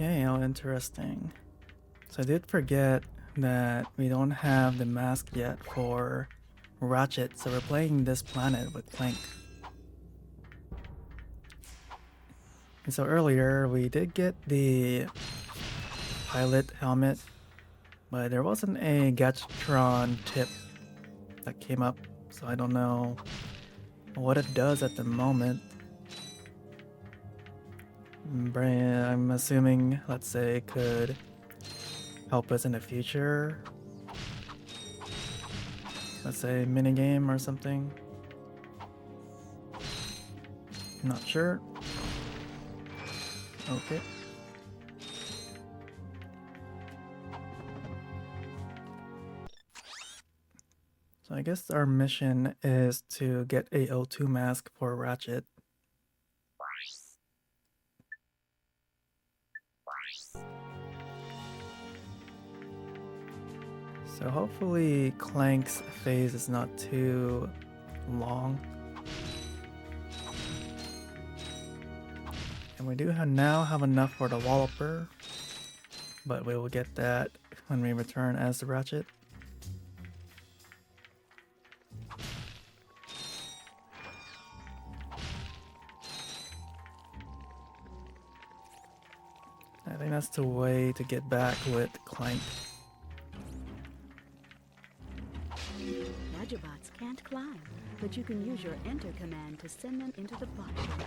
Okay, how interesting. So I did forget that we don't have the mask yet for Ratchet, so we're playing this planet with Clank. And so earlier we did get the pilot helmet, but there wasn't a Gatron tip that came up, so I don't know what it does at the moment. I'm assuming, let's say, it could help us in the future. Let's say minigame or something. Not sure. Okay. So I guess our mission is to get a O2 mask for Ratchet. So hopefully Clank's phase is not too long. And we do now have enough for the Walloper, but we will get that when we return as the Ratchet. I think that's the way to get back with Clank. Laboratories can't climb, but you can use your enter command to send them into the platform.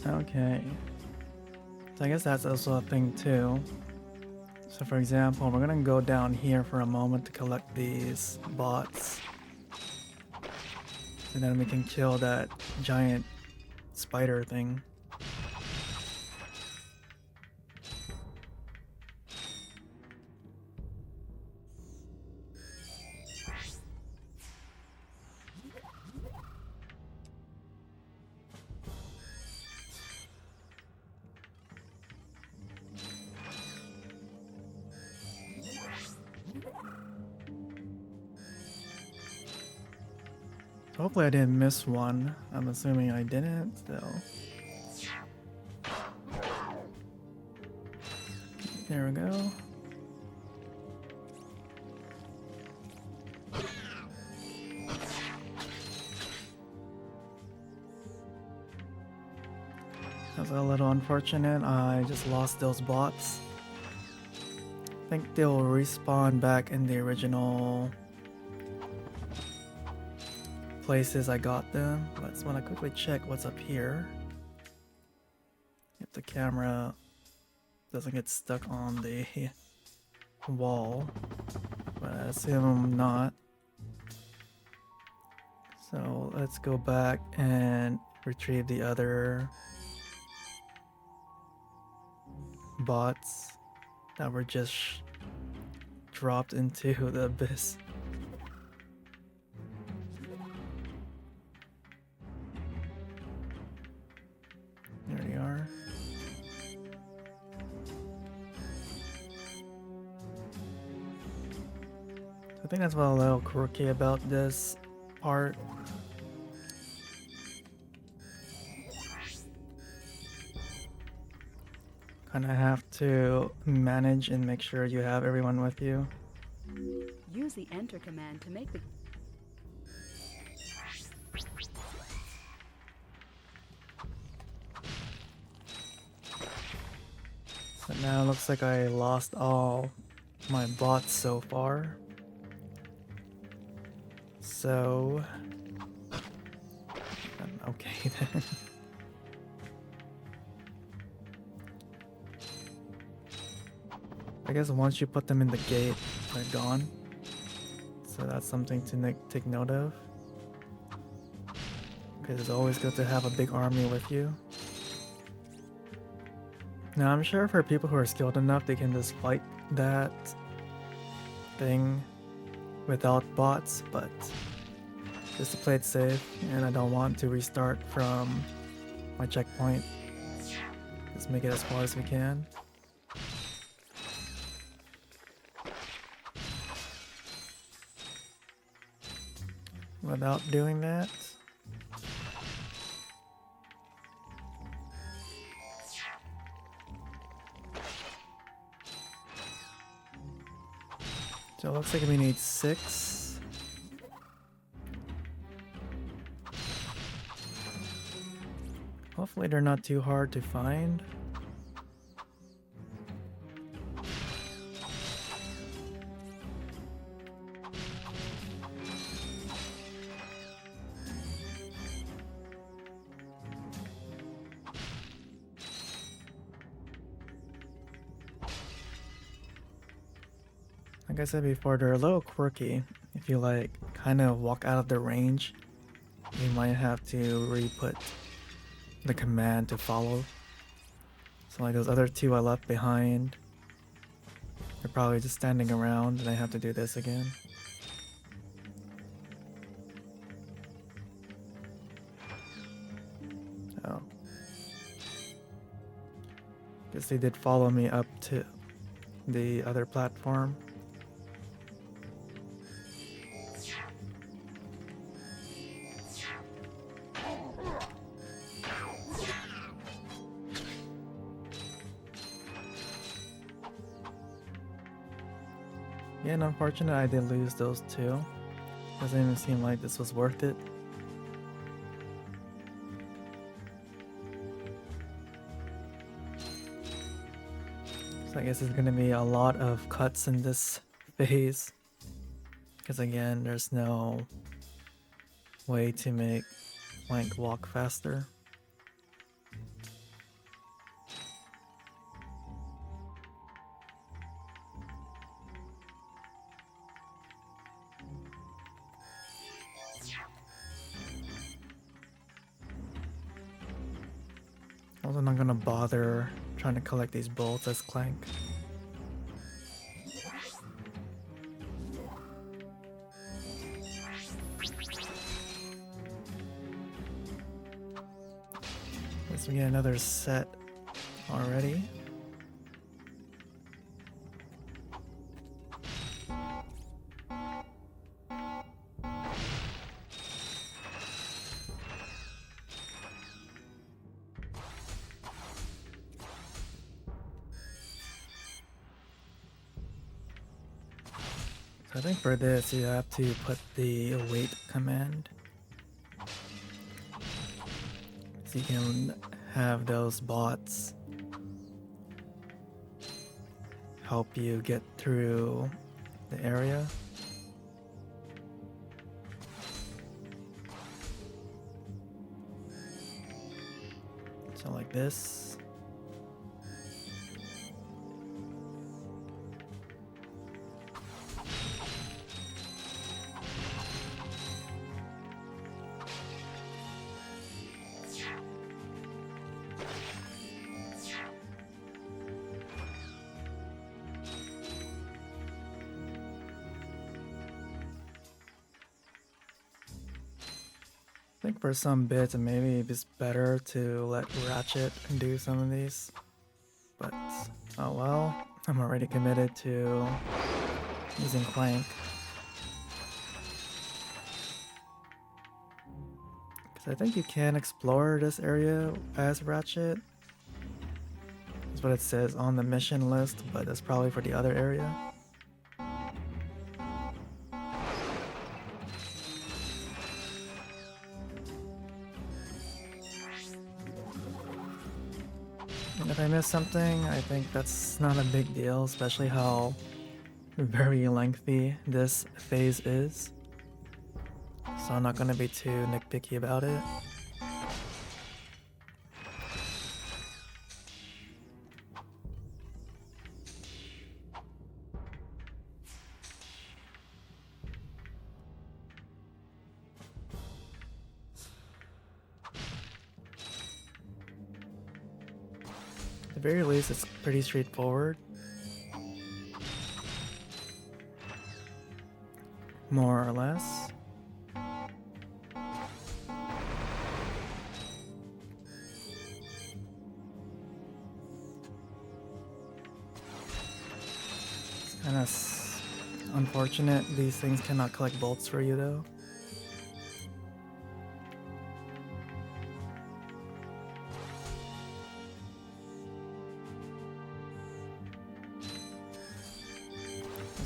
Okay. So I guess that's also a thing too. So for example, we're gonna go down here for a moment to collect these bots. And then we can kill that giant spider thing. Hopefully I didn't miss one. I'm assuming I didn't, though. There we go. That's a little unfortunate. I just lost those bots. I think they'll respawn back in the original places I got them. But I just want to quickly check what's up here. If the camera doesn't get stuck on the wall, but I assume not. So let's go back and retrieve the other bots that were just dropped into the abyss. There they are. I think that's a little quirky about this part. Kind of have to manage and make sure you have everyone with you. Use the enter command to make the So now it looks like I lost all my bots so far. So okay then. I guess once you put them in the gate, they're gone. So that's something to take note of. Because it's always good to have a big army with you. Now I'm sure for people who are skilled enough, they can just fight that thing without bots, but just to play it safe, and I don't want to restart from my checkpoint. Let's make it as far as we can. Without doing that, So it looks like we need 6. Hopefully they're not too hard to find. Like I said before, they're a little quirky. If you like kind of walk out of their range, you might have to re-put the command to follow. So like those other 2 I left behind, they're probably just standing around and I have to do this again. Oh. Guess they did follow me up to the other platform. Yeah, and unfortunate I did lose those 2. Doesn't even seem like this was worth it. So I guess it's gonna be a lot of cuts in this phase. Because again, there's no way to make Clank walk faster. Also not gonna bother trying to collect these bolts as Clank. Guess we get another set already. So I think for this you have to put the wait command. So you can have those bots help you get through the area. So like this. I think for some bits maybe it's better to let Ratchet do some of these, but oh well, I'm already committed to using Clank. Because I think you can explore this area as Ratchet. That's what it says on the mission list, but that's probably for the other area. And if I miss something, I think that's not a big deal, especially how very lengthy this phase is. So I'm not going to be too nitpicky about it. At the very least, it's pretty straightforward. More or less. It's kind of unfortunate these things cannot collect bolts for you though.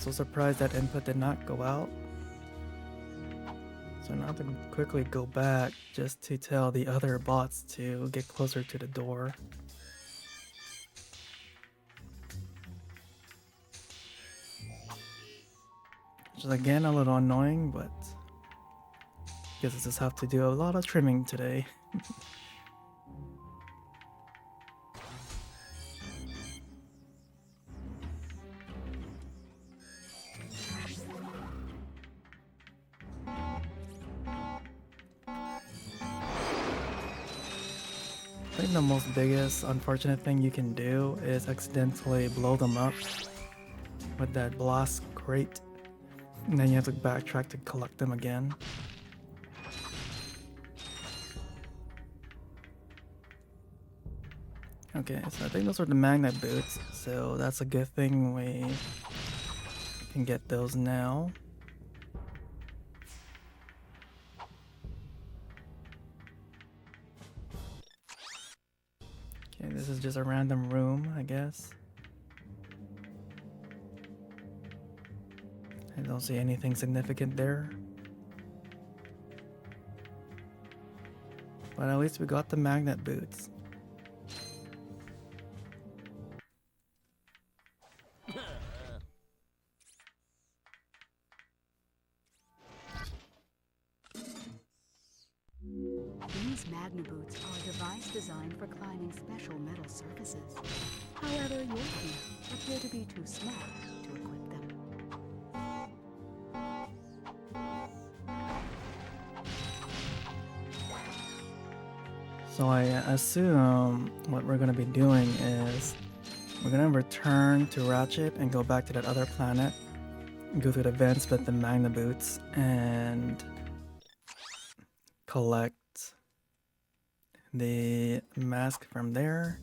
so surprised that input did not go out. So now I have to quickly go back just to tell the other bots to get closer to the door. Which is again a little annoying, but I guess I just have to do a lot of trimming today. I think the most biggest unfortunate thing you can do is accidentally blow them up with that blast crate, and then you have to backtrack to collect them again. Okay, so I think those are the magnet boots, so that's a good thing we can get those now. Okay, this is just a random room, I guess. I don't see anything significant there. But at least we got the magnet boots. These magna boots are a device designed for climbing special metal surfaces. However, your feet appear to be too small to equip them. So I assume what we're gonna be doing is we're gonna return to Ratchet and go back to that other planet, go through the vents with the magna boots, and collect the mask from there,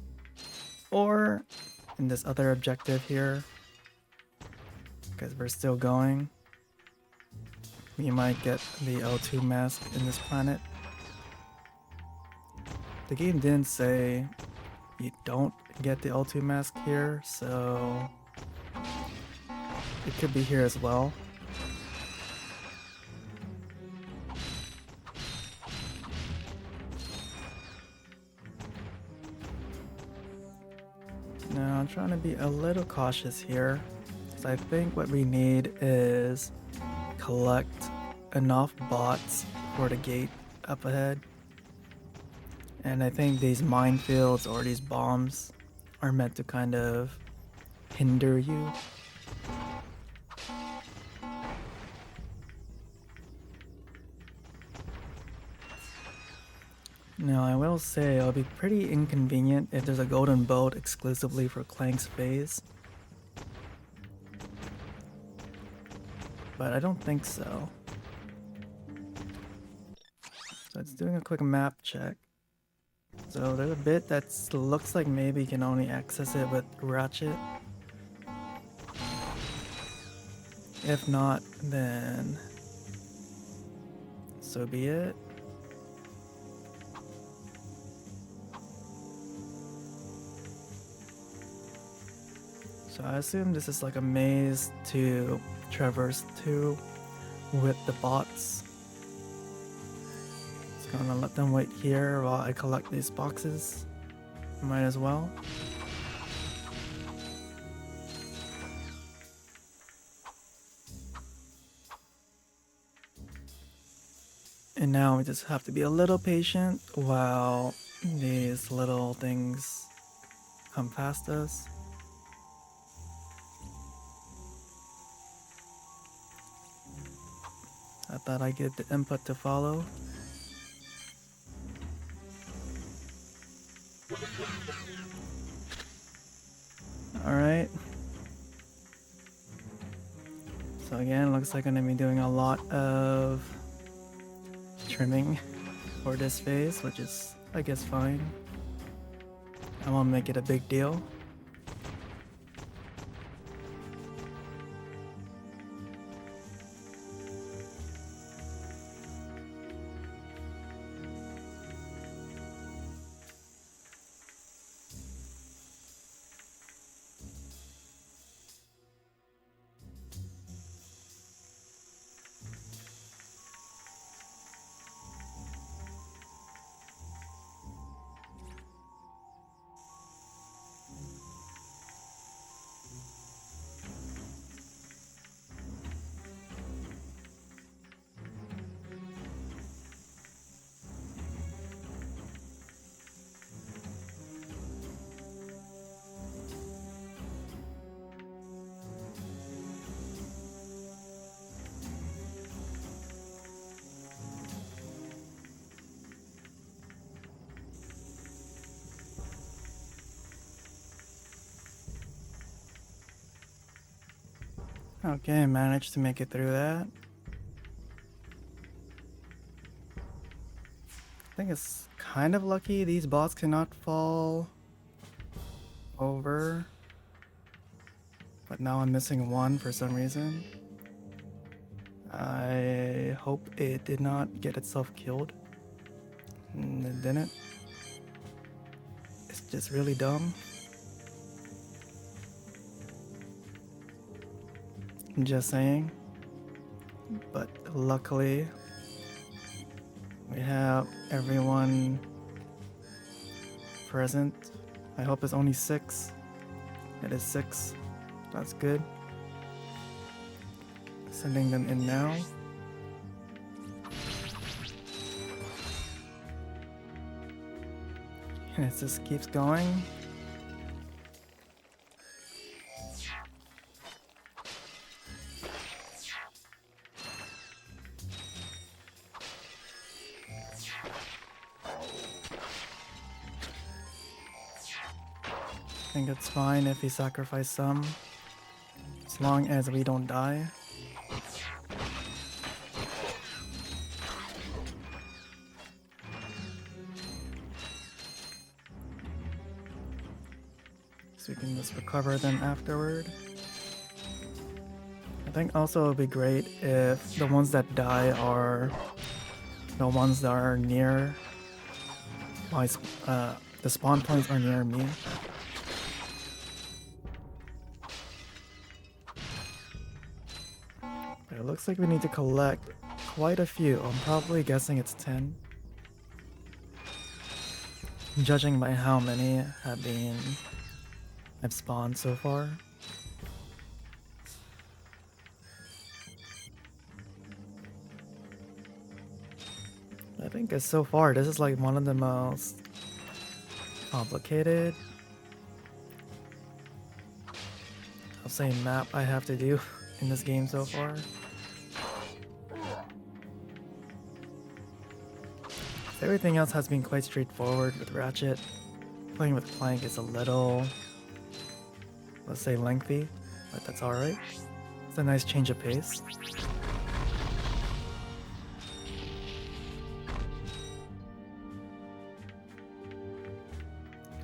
or in this other objective here, because we're still going, we might get the L2 mask in this planet. The game didn't say you don't get the L2 mask here, so it could be here as well. Now I'm trying to be a little cautious here, because I think what we need is collect enough bots for the gate up ahead. And I think these minefields or these bombs are meant to kind of hinder you. Now I will say it'll be pretty inconvenient if there's a golden boat exclusively for Clank's phase. But I don't think so. So it's doing a quick map check. So there's a bit that looks like maybe you can only access it with Ratchet. If not, then so be it. So I assume this is like a maze to traverse to with the bots. Just gonna let them wait here while I collect these boxes. Might as well. And now we just have to be a little patient while these little things come past us. I thought I'd get the input to follow. Alright. So again, looks like I'm gonna be doing a lot of trimming for this phase, which is, I guess, fine. I won't make it a big deal. Okay, managed to make it through that. I think it's kind of lucky these bots cannot fall over. But now I'm missing one for some reason. I hope it did not get itself killed. And it didn't. It's just really dumb. Just saying. But luckily, we have everyone present. I hope it's only 6. It is 6. That's good. Sending them in now. And it just keeps going. I think it's fine if we sacrifice some, as long as we don't die. So we can just recover them afterward. I think also it would be great if the ones that die are the ones that are near my the spawn points are near me. But it looks like we need to collect quite a few. I'm probably guessing it's 10. Judging by how many I've spawned so far. I think so far this is like one of the most complicated, I'll say, map I have to do in this game so far. Everything else has been quite straightforward with Ratchet. Playing with Clank is a little, let's say, lengthy, but that's alright. It's a nice change of pace.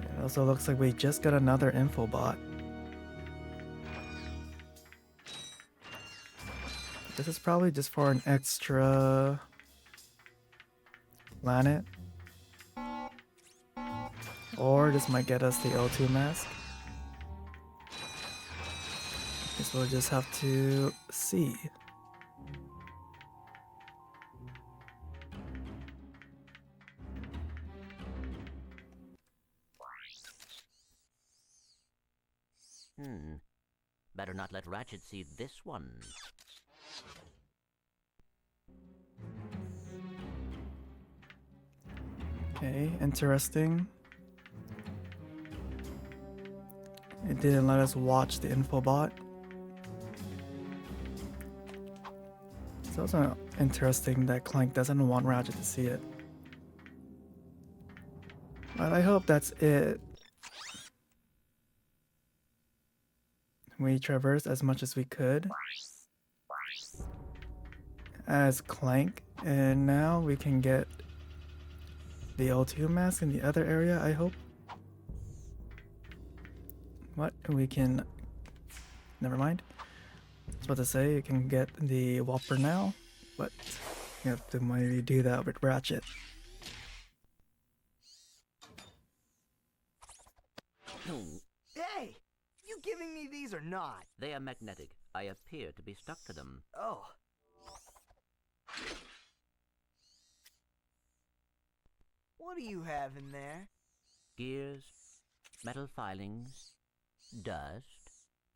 It also looks like we just got another info bot. This is probably just for an extra planet. Or this might get us the O2 mask. Guess we'll just have to see. Better not let Ratchet see this one. Okay, interesting. It didn't let us watch the info bot. It's also interesting that Clank doesn't want Ratchet to see it. But I hope that's it. We traversed as much as we could as Clank, and now we can get the O2 mask in the other area, I hope. What? We can... Never mind. I was about to say you can get the Whopper now, but you have to maybe do that with Ratchet. Hey! You giving me these or not? They are magnetic. I appear to be stuck to them. Oh. What do you have in there? Gears, metal filings, dust.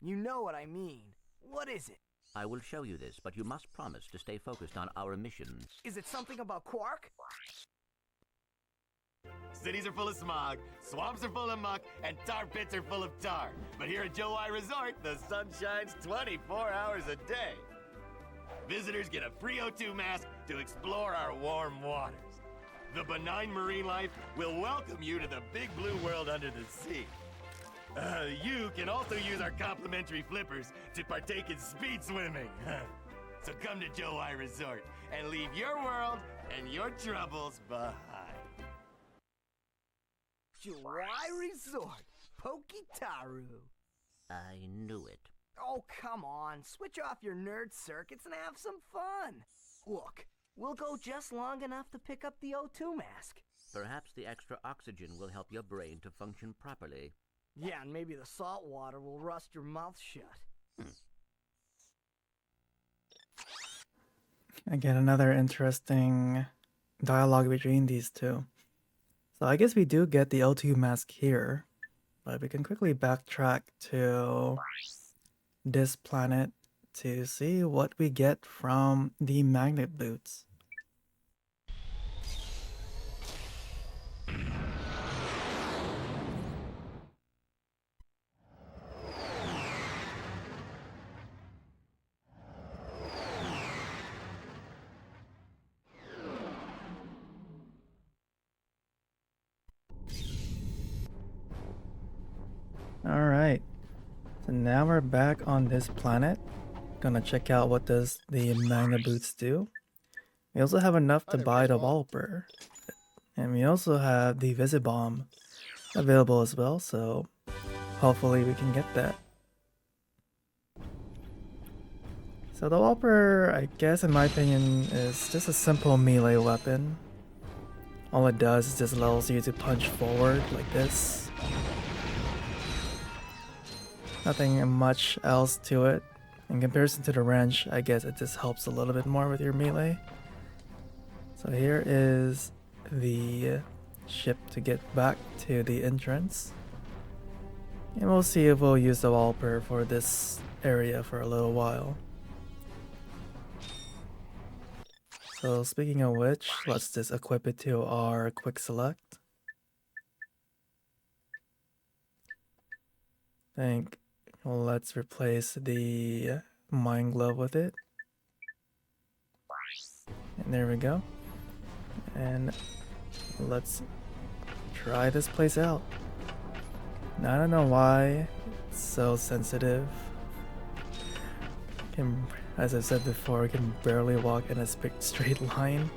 You know what I mean. What is it? I will show you this, but you must promise to stay focused on our mission. Is it something about Quark? Cities are full of smog, swamps are full of muck, and tar pits are full of tar. But here at Joe I Resort, the sun shines 24 hours a day. Visitors get a free O2 mask to explore our warm waters. The benign marine life will welcome you to the big blue world under the sea. You can also use our complimentary flippers to partake in speed swimming. So come to Joe I Resort and leave your world and your troubles behind. Joai Resort, Pokitaru. I knew it. Oh, come on. Switch off your nerd circuits and have some fun. Look, we'll go just long enough to pick up the O2 mask. Perhaps the extra oxygen will help your brain to function properly. Yeah, and maybe the salt water will rust your mouth shut. Again, another interesting dialogue between these two. So I guess we do get the L2 mask here, but we can quickly backtrack to this planet to see what we get from the magnet boots. Alright, so now we're back on this planet. Gonna check out what does the magnet boots do. We also have enough to buy the wallpaper. And we also have the Visibomb available as well, so hopefully we can get that. So the wallpaper, I guess in my opinion, is just a simple melee weapon. All it does is just allows you to punch forward like this. Nothing much else to it. In comparison to the wrench, I guess it just helps a little bit more with your melee. So here is the ship to get back to the entrance. And we'll see if we'll use the wallpaper for this area for a little while. So speaking of which, let's just equip it to our quick select. Let's replace the mind glove with it. And there we go. And let's try this place out. Now, I don't know why it's so sensitive. As I said before, I can barely walk in a straight line.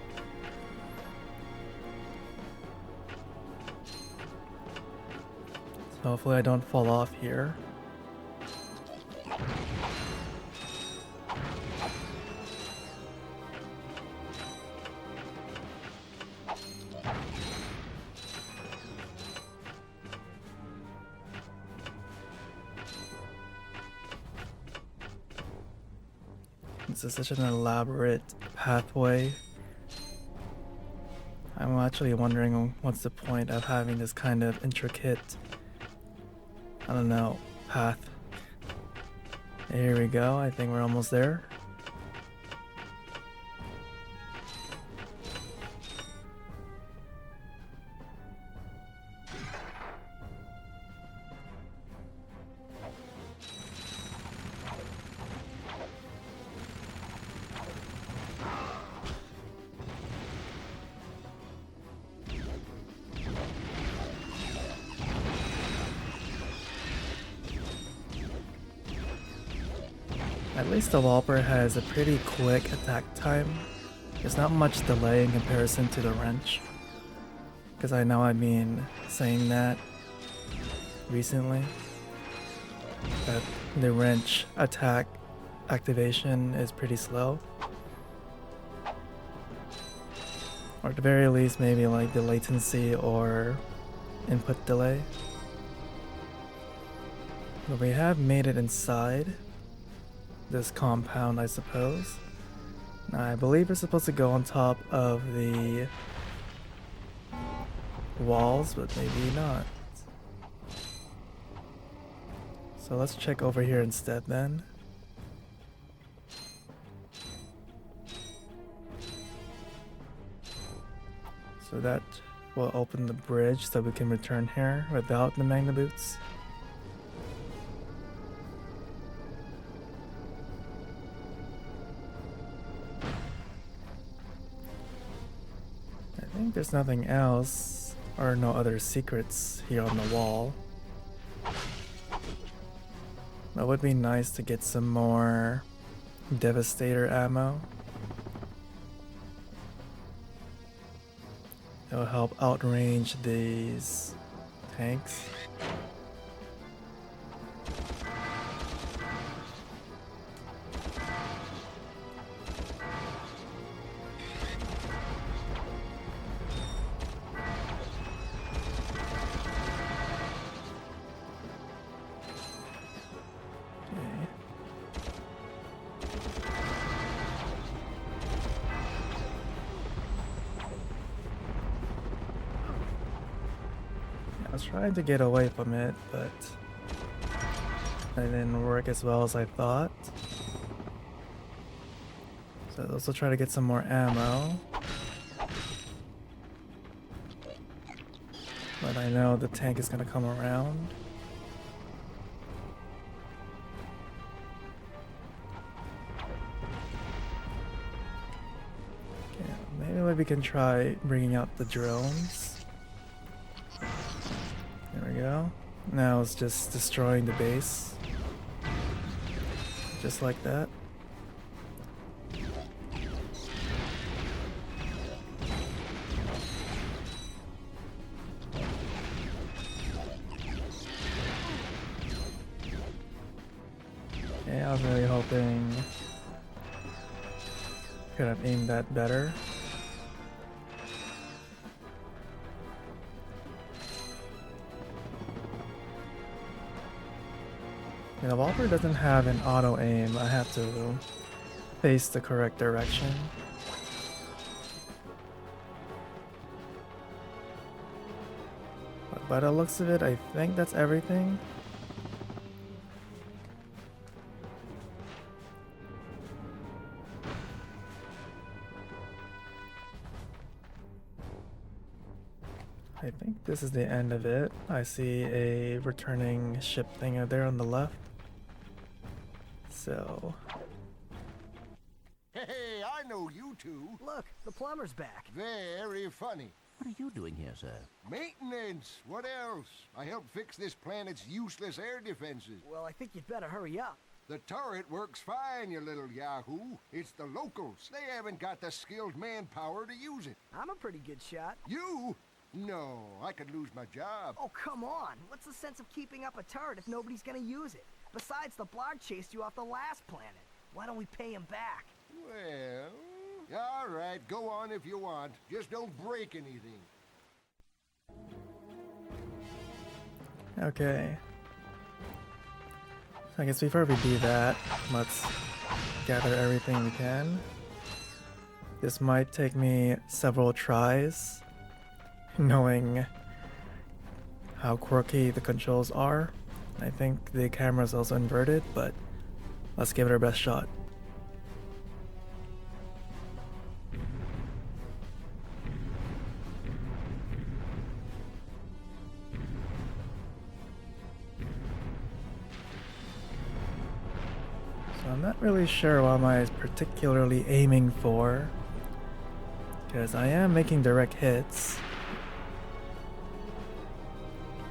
So hopefully I don't fall off here. This is such an elaborate pathway. I'm actually wondering what's the point of having this kind of intricate, I don't know, path. Here we go, I think we're almost there. At least the wallpaper has a pretty quick attack time. There's not much delay in comparison to the wrench. Because I know I've been saying that recently. That the wrench attack activation is pretty slow. Or at the very least maybe like the latency or input delay. But we have made it inside this compound, I suppose. Now, I believe we're supposed to go on top of the walls, but maybe not. So let's check over here instead then. So that will open the bridge so we can return here without the magnet boots. I think there's nothing else or no other secrets here on the wall. It would be nice to get some more Devastator ammo. It'll help outrange these tanks. I was trying to get away from it, but it didn't work as well as I thought. So I'll also try to get some more ammo. But I know the tank is gonna come around. Okay, maybe we can try bringing out the drones. There we go. Now it's just destroying the base. Just like that. Yeah, I was really hoping could have aimed that better. The revolver doesn't have an auto aim. I have to face the correct direction. But by the looks of it, I think that's everything. I think this is the end of it. I see a returning ship thing out there on the left. So, Hey, I know you two. Look, the plumber's back. Very funny. What are you doing here, sir? Maintenance. What else? I helped fix this planet's useless air defenses. Well, I think you'd better hurry up. The turret works fine, you little yahoo. It's the locals. They haven't got the skilled manpower to use it. I'm a pretty good shot. You? No, I could lose my job. Oh, come on. What's the sense of keeping up a turret if nobody's gonna use it? Besides, the Blarg chased you off the last planet. Why don't we pay him back? Well, all right, go on if you want. Just don't break anything. okay. I guess before we do that, let's gather everything we can. This might take me several tries, knowing how quirky the controls are. I think the camera's also inverted, but let's give it our best shot. So I'm not really sure what am I particularly aiming for, because I am making direct hits.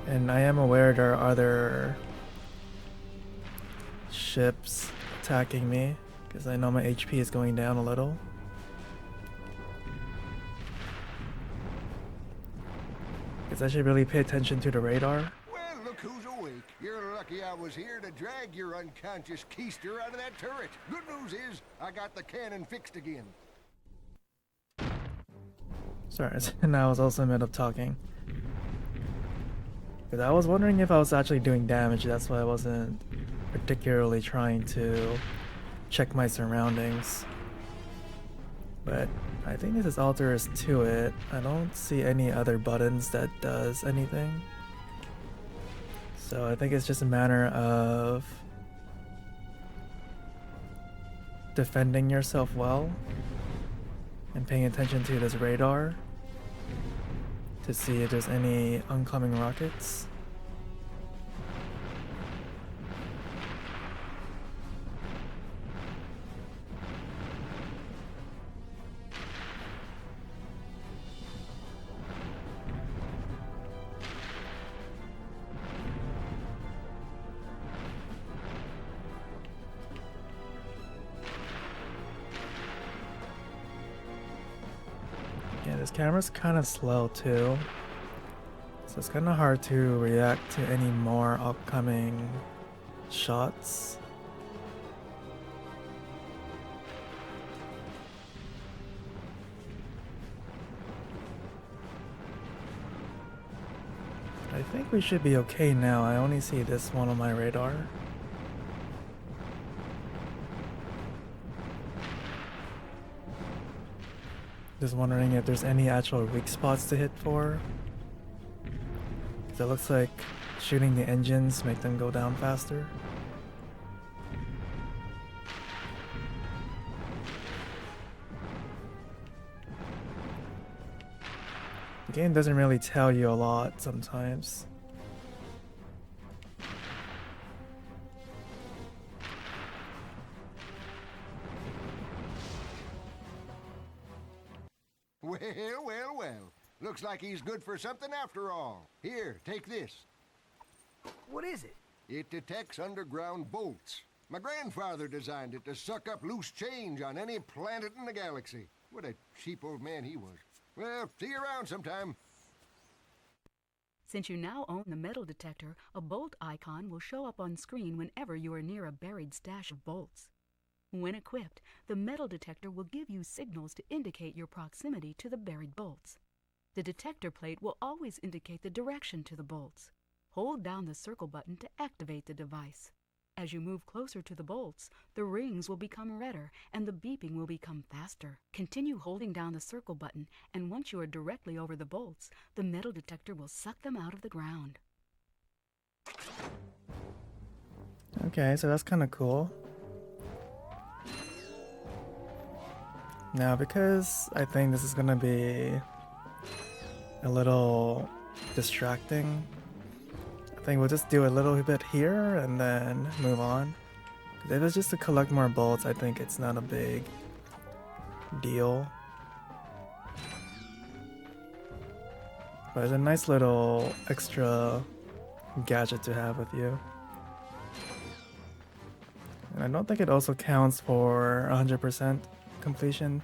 And I am aware there are other ships attacking me, because I know my HP is going down a little. Because I should really pay attention to the radar. Well, look who's awake. You're lucky I was here to drag your unconscious keister out of that turret. Good news is, I got the cannon fixed again. Sorry, and I was also in the middle of talking. Because I was wondering if I was actually doing damage, that's why I wasn't particularly trying to check my surroundings. But I think this is all there is to it. I don't see any other buttons that does anything. So I think it's just a matter of defending yourself well and paying attention to this radar to see if there's any oncoming rockets. This camera's kind of slow too, so it's kind of hard to react to any more upcoming shots. I think we should be okay now. I only see this one on my radar. Just wondering if there's any actual weak spots to hit for. 'Cause it looks like shooting the engines make them go down faster. The game doesn't really tell you a lot sometimes. Well. Looks like he's good for something after all. Here, take this. What is it? It detects underground bolts. My grandfather designed it to suck up loose change on any planet in the galaxy. What a cheap old man he was. Well, see you around sometime. Since you now own the metal detector, a bolt icon will show up on screen whenever you are near a buried stash of bolts. When equipped, the metal detector will give you signals to indicate your proximity to the buried bolts. The detector plate will always indicate the direction to the bolts. Hold down the circle button to activate the device. As you move closer to the bolts, the rings will become redder and the beeping will become faster. Continue holding down the circle button, and once you are directly over the bolts, the metal detector will suck them out of the ground. Okay, so that's kind of cool. Now, because I think this is gonna be a little distracting, I think we'll just do a little bit here and then move on. If it's just to collect more bolts, I think it's not a big deal. But it's a nice little extra gadget to have with you. And I don't think it also counts for 100% completion.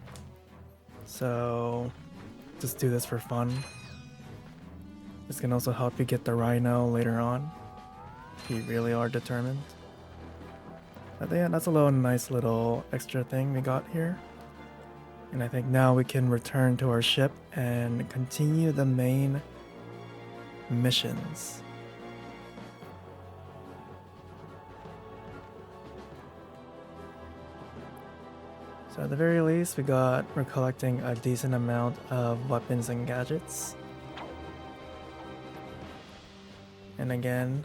So just do this for fun. This can also help you get the rhino later on, if you really are determined. But yeah, that's a nice little extra thing we got here. And I think now we can return to our ship and continue the main missions. So at the very least, we're collecting a decent amount of weapons and gadgets. And again,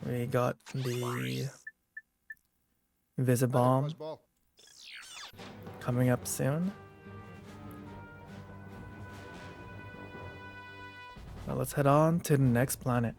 we got the Visibomb coming up soon. Now let's head on to the next planet.